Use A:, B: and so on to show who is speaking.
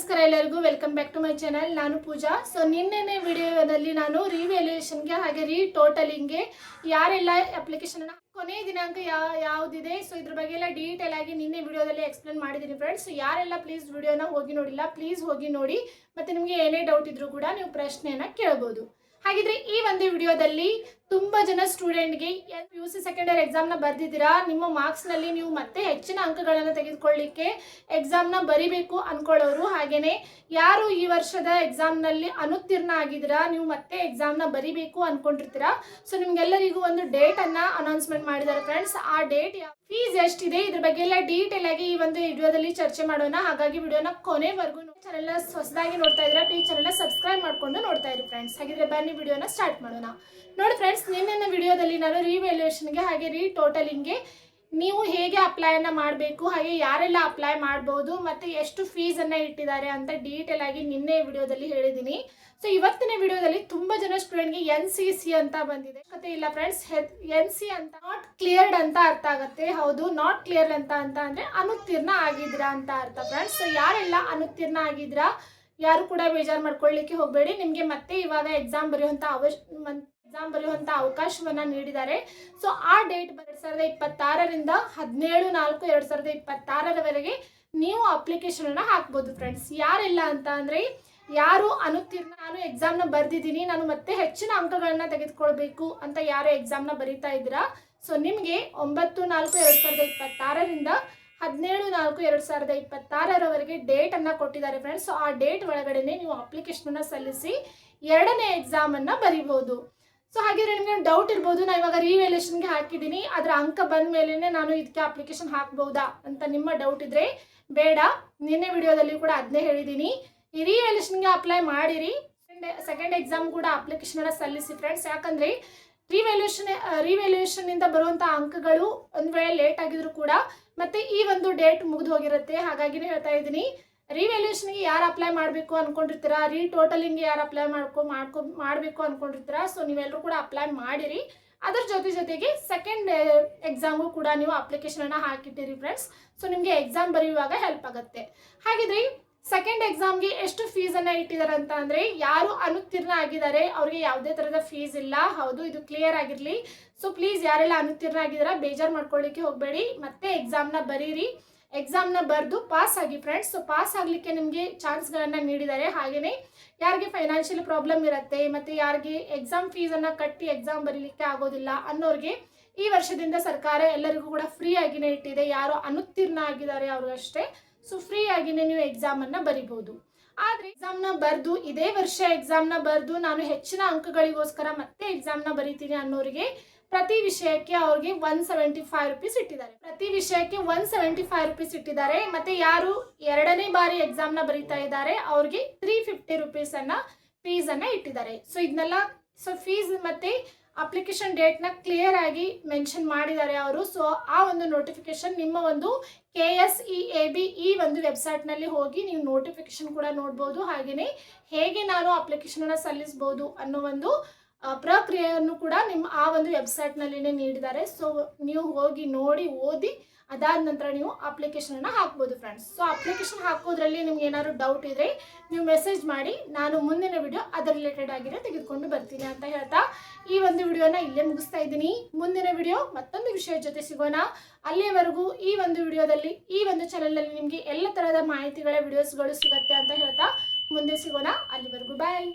A: ನಮಸ್ಕಾರ ಎಲ್ಲರಿಗೂ welcome back to my channel. ನಾನು ಪೂಜಾ. ಸೊ ನಿನ್ನೆ ವಿಡಿಯೋದಲ್ಲಿ ನಾನು ರಿವ್ಯಾಲ್ಯೂಯೇಷನ್ಗೆ ಹಾಗೆ ಟೋಟಲಿಂಗ್ಗೆ ಯಾರೆಲ್ಲ ಅಪ್ಲಿಕೇಶನ್ ಕೊನೆಯ ದಿನಾಂಕ ಯಾವುದಿದೆ ಸೊ ಇದ್ರ ಬಗ್ಗೆ ಎಲ್ಲ ಡೀಟೇಲ್ ಆಗಿ ನಿನ್ನೆ ವಿಡಿಯೋದಲ್ಲಿ ಎಕ್ಸ್ಪ್ಲೇನ್ ಮಾಡಿದ್ದೀನಿ ಫ್ರೆಂಡ್ಸ್. ಯಾರೆಲ್ಲ ಪ್ಲೀಸ್ ವಿಡಿಯೋನ ಹೋಗಿ ನೋಡಿಲ್ಲ ಪ್ಲೀಸ್ ಹೋಗಿ ನೋಡಿ, ಮತ್ತೆ ನಿಮಗೆ ಏನೇ ಡೌಟ್ ಇದ್ರೂ ಕೂಡ ನೀವು ಪ್ರಶ್ನೆಯನ್ನ ಕೇಳಬಹುದು. ಹಾಗಿದ್ರೆ ಈ ಒಂದು ವಿಡಿಯೋದಲ್ಲಿ ತುಂಬಾ ಜನ ಸ್ಟೂಡೆಂಟ್ಗೆ PUC ಸೆಕೆಂಡ್ ಇಯರ್ ಎಕ್ಸಾಮ್ನ ಬರ್ದಿದ್ದೀರಾ, ನಿಮ್ಮ ಮಾರ್ಕ್ಸ್ನಲ್ಲಿ ನೀವು ಮತ್ತೆ ಹೆಚ್ಚಿನ ಅಂಕಗಳನ್ನು ತೆಗೆದುಕೊಳ್ಳಿಕ್ಕೆ ಎಕ್ಸಾಮ್ನ ಬರಿಬೇಕು ಅನ್ಕೊಳ್ಳೋರು, ಹಾಗೇನೆ ಯಾರು ಈ ವರ್ಷದ ಎಕ್ಸಾಮ್ನಲ್ಲಿ ಅನುತ್ತೀರ್ಣ ಆಗಿದ್ದೀರಾ, ನೀವು ಮತ್ತೆ ಎಕ್ಸಾಮ್ನ ಬರಿಬೇಕು ಅನ್ಕೊಂಡಿರ್ತೀರಾ. ಸೊ ನಿಮ್ಗೆಲ್ಲರಿಗೂ ಒಂದು ಡೇಟನ್ನ ಅನೌನ್ಸ್ಮೆಂಟ್ ಮಾಡಿದ್ದಾರೆ ಫ್ರೆಂಡ್ಸ್. ಆ ಡೇಟ್ ಫೀಸ್ ಎಷ್ಟಿದೆ ಇದ್ರ ಬಗ್ಗೆ ಎಲ್ಲ ಡೀಟೇಲ್ ಆಗಿ ಈ ಒಂದು ವಿಡಿಯೋದಲ್ಲಿ ಚರ್ಚೆ ಮಾಡೋಣ. ಹಾಗಾಗಿ ವಿಡಿಯೋನ ಕೊನೆವರೆಗೂ ಚಾನೆಲ್ನ ಹೊಸದಾಗಿ ನೋಡ್ತಾ ಇದ್ರೆ ಪ್ಲೀಸ್ ಚಾನೆಲ್ನ ಸಬ್ಸ್ಕ್ರೈಬ್ ಮಾಡ್ಕೊಂಡು ನೋಡ್ತಾ ಇರಿ ಫ್ರೆಂಡ್ಸ್. ಹಾಗಿದ್ರೆ ಬನ್ನಿ ವಿಡಿಯೋನ ಸ್ಟಾರ್ಟ್ ಮಾಡೋಣ. ನೋಡಿ ಫ್ರೆಂಡ್ಸ್, ನಿನ್ನೆ ವಿಡಿಯೋದಲ್ಲಿ ನಾನು ರಿವ್ಯಾಲ್ಯೂಯೇಷನ್ಗೆ ಹಾಗೆ ಟೋಟಲಿಂಗ್ಗೆ ನೀವು ಹೇಗೆ ಅಪ್ಲೈನ ಮಾಡಬೇಕು, ಹಾಗೆ ಯಾರೆಲ್ಲ ಅಪ್ಲೈ ಮಾಡ್ಬೋದು, ಮತ್ತೆ ಎಷ್ಟು ಫೀಸನ್ನು ಇಟ್ಟಿದ್ದಾರೆ ಅಂತ ಡೀಟೇಲ್ ಆಗಿ ನಿನ್ನೆ ವಿಡಿಯೋದಲ್ಲಿ ಹೇಳಿದ್ದೀನಿ. ಸೊ ಇವತ್ತಿನ ವಿಡಿಯೋದಲ್ಲಿ ತುಂಬಾ ಜನ ಸ್ಟೂಡೆಂಟ್ಗೆ NCC ಅಂತ ಬಂದಿದೆ, ಕತೆ ಇಲ್ಲ ಫ್ರೆಂಡ್ಸ್. NC ಅಂತ ನಾಟ್ ಕ್ಲಿಯರ್ಡ್ ಅಂತ ಅರ್ಥ ಆಗುತ್ತೆ. ಹೌದು, ನಾಟ್ ಕ್ಲಿಯರ್ ಅಂತ ಅಂದ್ರೆ ಅನುತ್ತೀರ್ಣ ಆಗಿದ್ರಾ ಅಂತ ಅರ್ಥ ಫ್ರೆಂಡ್ಸ್. ಸೊ ಯಾರೆಲ್ಲ ಅನುತ್ತೀರ್ಣ ಆಗಿದ್ರಾ ಯಾರು ಕೂಡ ಬೇಜಾರು ಮಾಡ್ಕೊಳ್ಳಿಕ್ಕೆ ಹೋಗಬೇಡಿ. ನಿಮಗೆ ಮತ್ತೆ ಇವಾಗ ಎಕ್ಸಾಮ್ ಬರೆಯುವಂಥ ಅವಕಾಶವನ್ನ ನೀಡಿದ್ದಾರೆ. ಸೊ ಆ ಡೇಟ್ 2026ರಿಂದ 17/4/2026ರವರೆಗೆ ನೀವು ಅಪ್ಲಿಕೇಶನ್ ಅನ್ನ ಹಾಕ್ಬೋದು ಫ್ರೆಂಡ್ಸ್. ಯಾರೆಲ್ಲ ಅಂತ ಅಂದ್ರೆ ಯಾರು ಅನುತ್ತೀರ್ಣ, ನಾನು ಎಕ್ಸಾಮ್ನ ಬರ್ದಿದ್ದೀನಿ, ನಾನು ಮತ್ತೆ ಹೆಚ್ಚಿನ ಅಂಕಗಳನ್ನ ತೆಗೆದುಕೊಳ್ಬೇಕು ಅಂತ ಯಾರು ಎಕ್ಸಾಮ್ನ ಬರೀತಾ ಇದ್ದೀರಾ, ಸೊ ನಿಮಗೆ 9/4/2026ರಿಂದ 17/4/2026ರವರೆಗೆ ಡೇಟ್ ಅನ್ನ ಕೊಟ್ಟಿದ್ದಾರೆ ಫ್ರೆಂಡ್ಸ್. ಸೊ ಆ ಡೇಟ್ ಒಳಗಡೆನೆ ನೀವು ಅಪ್ಲಿಕೇಶನ್ ಅನ್ನ ಸಲ್ಲಿಸಿ ಎರಡನೇ ಎಕ್ಸಾಮ್ ಅನ್ನ ಬರೀಬಹುದು. ಸೊ ಹಾಗಿದ್ರೆ ನಿಮ್ಗೆ ಡೌಟ್ ಇರ್ಬೋದು, ನಾನು ಇವಾಗ ರಿವ್ಯಾಲ್ಯೂಯೇಷನ್ಗೆ ಹಾಕಿದ್ದೀನಿ, ಅದರ ಅಂಕ ಬಂದ ಮೇಲೆನೆ ನಾನು ಇದಕ್ಕೆ ಅಪ್ಲಿಕೇಶನ್ ಹಾಕ್ಬಹುದಾ ಅಂತ ನಿಮ್ಮ ಡೌಟ್ ಇದ್ರೆ ಬೇಡ, ನಿನ್ನೆ ವಿಡಿಯೋದಲ್ಲಿ ಕೂಡ ಅದನ್ನೇ ಹೇಳಿದ್ದೀನಿ. ಈ ರಿವ್ಯಾಲ್ಯೂಯೇಷನ್ಗೆ ಅಪ್ಲೈ ಮಾಡಿರಿ, ಸೆಕೆಂಡ್ ಎಕ್ಸಾಮ್ ಕೂಡ ಅಪ್ಲಿಕೇಶನ್ ಅನ್ನ ಸಲ್ಲಿಸಿ ಫ್ರೆಂಡ್ಸ್. ಯಾಕಂದ್ರೆ ರಿವ್ಯಾಲ್ಯೂಯೇಷನ್ ಇಂದ ಬರುವಂತಹ ಅಂಕಗಳು ಒಂದ್ ವೇಳೆ ಲೇಟ್ ಆಗಿದ್ರು ಕೂಡ ಮತ್ತೆ ಈ ಒಂದು ಡೇಟ್ ಮುಗಿದು ಹೋಗಿರುತ್ತೆ. ಹಾಗಾಗಿನೇ ಹೇಳ್ತಾ ಇದ್ದೀನಿ, ರಿವ್ಯಾಲ್ಯೂಯೇಷನ್ಗೆ ಯಾರು ಅಪ್ಲೈ ಮಾಡಬೇಕು ಅನ್ಕೊಂಡಿರ್ತೀರಾ, ಟೋಟಲಿಂಗ್ಗೆ ಯಾರು ಅಪ್ಲೈ ಮಾಡಬೇಕು ಅನ್ಕೊಂಡಿರ್ತೀರಾ, ಸೊ ನೀವೆಲ್ಲರೂ ಕೂಡ ಅಪ್ಲೈ ಮಾಡಿರಿ. ಅದರ ಜೊತೆಗೆ ಸೆಕೆಂಡ್ ಎಕ್ಸಾಮ್ಗೂ ಕೂಡ ನೀವು ಅಪ್ಲಿಕೇಶನ್ ಅನ್ನ ಹಾಕಿಟ್ಟಿರಿ ಫ್ರೆಂಡ್ಸ್. ಸೊ ನಿಮಗೆ ಎಕ್ಸಾಮ್ ಬರೆಯುವಾಗ ಹೆಲ್ಪ್ ಆಗುತ್ತೆ. ಹಾಗಿದ್ರೆ ಸೆಕೆಂಡ್ ಎಕ್ಸಾಮ್ಗೆ ಎಷ್ಟು ಫೀಸ್ ಅನ್ನ ಇಟ್ಟಿದ್ದಾರೆ ಅಂತ ಅಂದ್ರೆ ಯಾರು ಅನುತ್ತೀರ್ಣ ಆಗಿದ್ದಾರೆ ಅವ್ರಿಗೆ ಯಾವುದೇ ತರಹದ ಫೀಸ್ ಇಲ್ಲ. ಹೌದು, ಇದು ಕ್ಲಿಯರ್ ಆಗಿರ್ಲಿ. ಸೊ ಪ್ಲೀಸ್ ಯಾರೆಲ್ಲ ಅನುತ್ತೀರ್ಣ ಆಗಿದ್ದೀರಾ ಬೇಜಾರು ಮಾಡ್ಕೊಳ್ಳಿಕ್ಕೆ ಹೋಗಬೇಡಿ, ಮತ್ತೆ ಎಕ್ಸಾಮ್ನ ಬರೀರಿ, ಎಕ್ಸಾಮ್ನ ಬರೆದು ಪಾಸ್ ಆಗಿ ಫ್ರೆಂಡ್ಸ್. ಸೊ ಪಾಸ್ ಆಗಲಿಕ್ಕೆ ನಿಮಗೆ ಚಾನ್ಸ್ಗಳನ್ನು ನೀಡಿದ್ದಾರೆ. ಹಾಗೆಯೇ ಯಾರಿಗೆ ಫೈನಾನ್ಷಿಯಲ್ ಪ್ರಾಬ್ಲಮ್ ಇರುತ್ತೆ, ಮತ್ತು ಯಾರಿಗೆ ಎಕ್ಸಾಮ್ ಫೀಸನ್ನು ಕಟ್ಟಿ ಎಕ್ಸಾಮ್ ಬರೀಲಿಕ್ಕೆ ಆಗೋದಿಲ್ಲ ಅನ್ನೋರಿಗೆ ಈ ವರ್ಷದಿಂದ ಸರ್ಕಾರ ಎಲ್ಲರಿಗೂ ಕೂಡ ಫ್ರೀ ಆಗಿನೇ ಇಟ್ಟಿದೆ. ಯಾರು ಅನುತ್ತೀರ್ಣ ಆಗಿದ್ದಾರೆ ಅವ್ರಿಗಷ್ಟೇ. ಸೊ ಫ್ರೀ ಆಗಿನೇ ನೀವು ಎಕ್ಸಾಮನ್ನು ಬರಿಬಹುದು. ಆದರೆ ಎಕ್ಸಾಮ್ನ ಬರೆದು ಇದೇ ವರ್ಷ ಎಕ್ಸಾಮ್ನ ಬರೆದು ನಾನು ಹೆಚ್ಚಿನ ಅಂಕಗಳಿಗೋಸ್ಕರ ಮತ್ತೆ ಎಕ್ಸಾಮ್ನ ಬರೀತೀನಿ ಅನ್ನೋರಿಗೆ ಪ್ರತಿ ವಿಷಯಕ್ಕೆ ಅವ್ರಿಗೆ 175 ರೂಪೀಸ್ ಇಟ್ಟಿದ್ದಾರೆ. ಪ್ರತಿ ವಿಷಯಕ್ಕೆ 175 ರೂಪೀಸ್ ಇಟ್ಟಿದ್ದಾರೆ. ಮತ್ತೆ ಯಾರು ಎರಡನೇ ಬಾರಿ ಎಕ್ಸಾಮ್ನ ಬರೀತಾ ಇದ್ದಾರೆ ಅವ್ರಿಗೆ 350 ರೂಪೀಸ್ ಅನ್ನ ಫೀಸ್ ಅನ್ನ ಇಟ್ಟಿದ್ದಾರೆ. ಸೊ ಇದನ್ನೆಲ್ಲ ಫೀಸ್ ಮತ್ತೆ ಅಪ್ಲಿಕೇಶನ್ ಡೇಟ್ನ ಕ್ಲಿಯರ್ ಆಗಿ ಮೆನ್ಷನ್ ಮಾಡಿದ್ದಾರೆ ಅವರು. ಸೊ ಆ ಒಂದು ನೋಟಿಫಿಕೇಶನ್ ನಿಮ್ಮ ಒಂದು KSEAB ಈ ಒಂದು ವೆಬ್ಸೈಟ್ನಲ್ಲಿ ಹೋಗಿ ನೀವು ನೋಟಿಫಿಕೇಶನ್ ಕೂಡ ನೋಡ್ಬೋದು. ಹಾಗೆಯೇ ಹೇಗೆ ನಾನು ಅಪ್ಲಿಕೇಶನ್ ಅನ್ನ ಸಲ್ಲಿಸಬಹುದು ಅನ್ನೋ ಒಂದು ಪ್ರಕ್ರಿಯೆಯನ್ನು ಕೂಡ ನಿಮ್ಮ ಆ ಒಂದು ವೆಬ್ಸೈಟ್ನಲ್ಲಿನೇ ನೀಡಿದ್ದಾರೆ. ಸೊ ನೀವು ಹೋಗಿ ನೋಡಿ ಓದಿ ಅದಾದ ನಂತರ ನೀವು ಅಪ್ಲಿಕೇಶನ್ ಅನ್ನ ಹಾಕ್ಬೋದು ಫ್ರೆಂಡ್ಸ್. ಸೊ ಅಪ್ಲಿಕೇಶನ್ ಹಾಕೋದ್ರಲ್ಲಿ ನಿಮ್ಗೆ ಏನಾದ್ರು ಡೌಟ್ ಇದ್ರೆ ನೀವು ಮೆಸೇಜ್ ಮಾಡಿ, ನಾನು ಮುಂದಿನ ವಿಡಿಯೋ ಅದರ ರಿಲೇಟೆಡ್ ಆಗಿರೋ ತೆಗೆದುಕೊಂಡು ಬರ್ತೀನಿ ಅಂತ ಹೇಳ್ತಾ ಈ ಒಂದು ವಿಡಿಯೋನ ಇಲ್ಲೇ ಮುಗಿಸ್ತಾ ಇದ್ದೀನಿ. ಮುಂದಿನ ವಿಡಿಯೋ ಮತ್ತೊಂದು ವಿಷಯದ ಜೊತೆ ಸಿಗೋಣ. ಅಲ್ಲಿಯವರೆಗೂ ಈ ಒಂದು ವಿಡಿಯೋದಲ್ಲಿ ಈ ಒಂದು ಚಾನಲ್ನಲ್ಲಿ ನಿಮಗೆ ಎಲ್ಲ ತರಹದ ಮಾಹಿತಿಗಳ ವಿಡಿಯೋಸ್ಗಳು ಸಿಗುತ್ತೆ ಅಂತ ಹೇಳ್ತಾ ಮುಂದೆ ಸಿಗೋಣ. ಅಲ್ಲಿವರೆಗೂ ಬಾಯ್.